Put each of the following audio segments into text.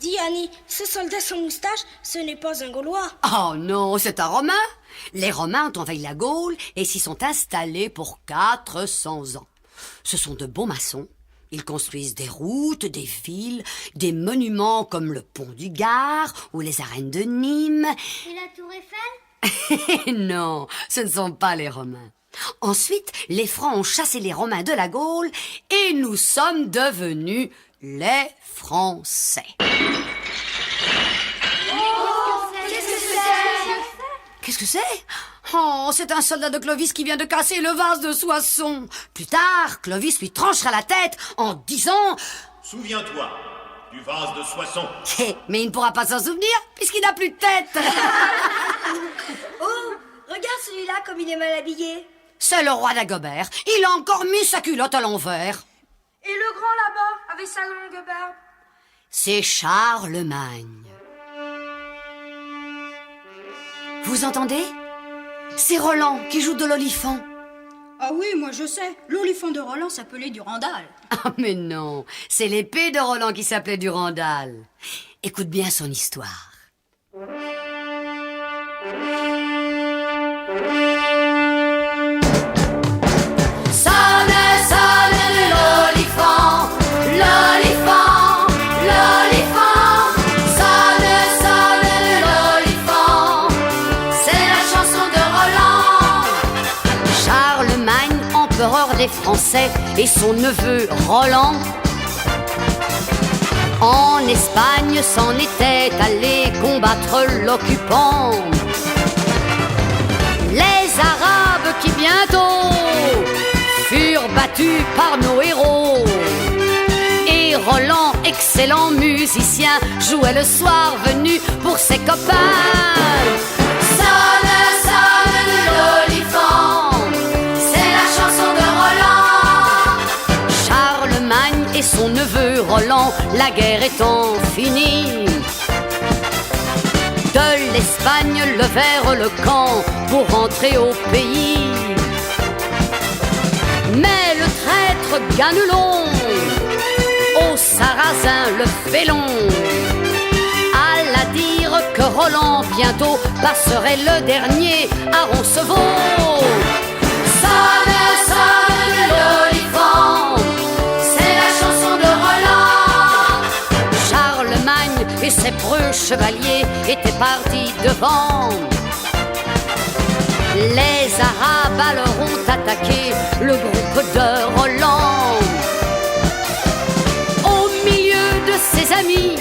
Dis Annie, ce soldat sans moustache, ce n'est pas un Gaulois. Oh non, c'est un Romain. Les Romains ont envahi la Gaule et s'y sont installés pour 400 ans. Ce sont de bons maçons. Ils construisent des routes, des villes, des monuments comme le pont du Gard ou les arènes de Nîmes. Et la tour Eiffel? Non, ce ne sont pas les Romains. Ensuite, les Francs ont chassé les Romains de la Gaule et nous sommes devenus les Français. Qu'est-ce que c'est? Oh, c'est un soldat de Clovis qui vient de casser le vase de Soissons. Plus tard, Clovis lui tranchera la tête en disant... Souviens-toi du vase de Soissons. Mais il ne pourra pas s'en souvenir puisqu'il n'a plus de tête. Oh, regarde celui-là comme il est mal habillé. C'est le roi d'Agobert. Il a encore mis sa culotte à l'envers. Et le grand là-bas, avec sa longue barbe? C'est Charlemagne. Vous entendez? C'est Roland qui joue de l'olifant. Ah oui, moi je sais. L'olifant de Roland s'appelait Durandal. Ah mais non, c'est l'épée de Roland qui s'appelait Durandal. Écoute bien son histoire. Des Français et son neveu Roland en Espagne s'en était allé combattre l'occupant. Les Arabes qui bientôt furent battus par nos héros. Et Roland, excellent musicien, jouait le soir venu pour ses copains. Sonne, sonne l'olifant, et son neveu Roland, la guerre étant finie. De l'Espagne levèrent le camp pour rentrer au pays. Mais le traître Ganelon aux Sarrasins le félon alla dire que Roland bientôt passerait le dernier à Roncevaux. Sonne, sonne l'olifant, et ses preux chevaliers étaient partis devant. Les Arabes alors ont attaqué le groupe de Roland. Au milieu de ses amis,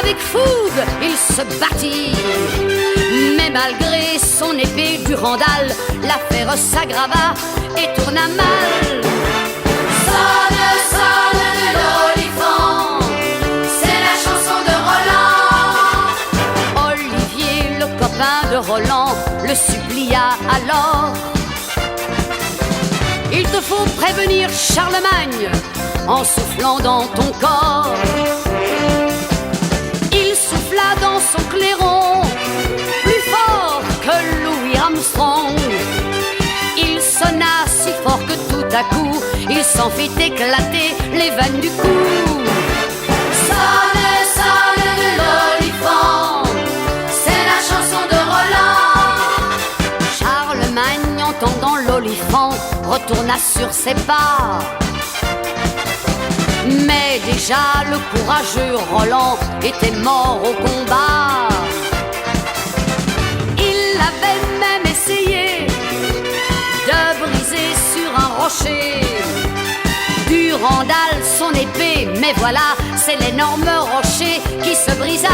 avec fougue, il se battit. Mais malgré son épée Durandal, l'affaire s'aggrava et tourna mal. Sonne, sonne l'olifant, de Roland le supplia alors. Il te faut prévenir Charlemagne en soufflant dans ton corps. Il souffla dans son clairon plus fort que Louis Armstrong. Il sonna si fort que tout à coup il s'en fit éclater les veines du cou. Sonne, sonne l'olifant, entendant l'olifant, retourna sur ses pas. Mais déjà le courageux Roland était mort au combat. Il avait même essayé de briser sur un rocher Durandal son épée, mais voilà, c'est l'énorme rocher qui se brisa.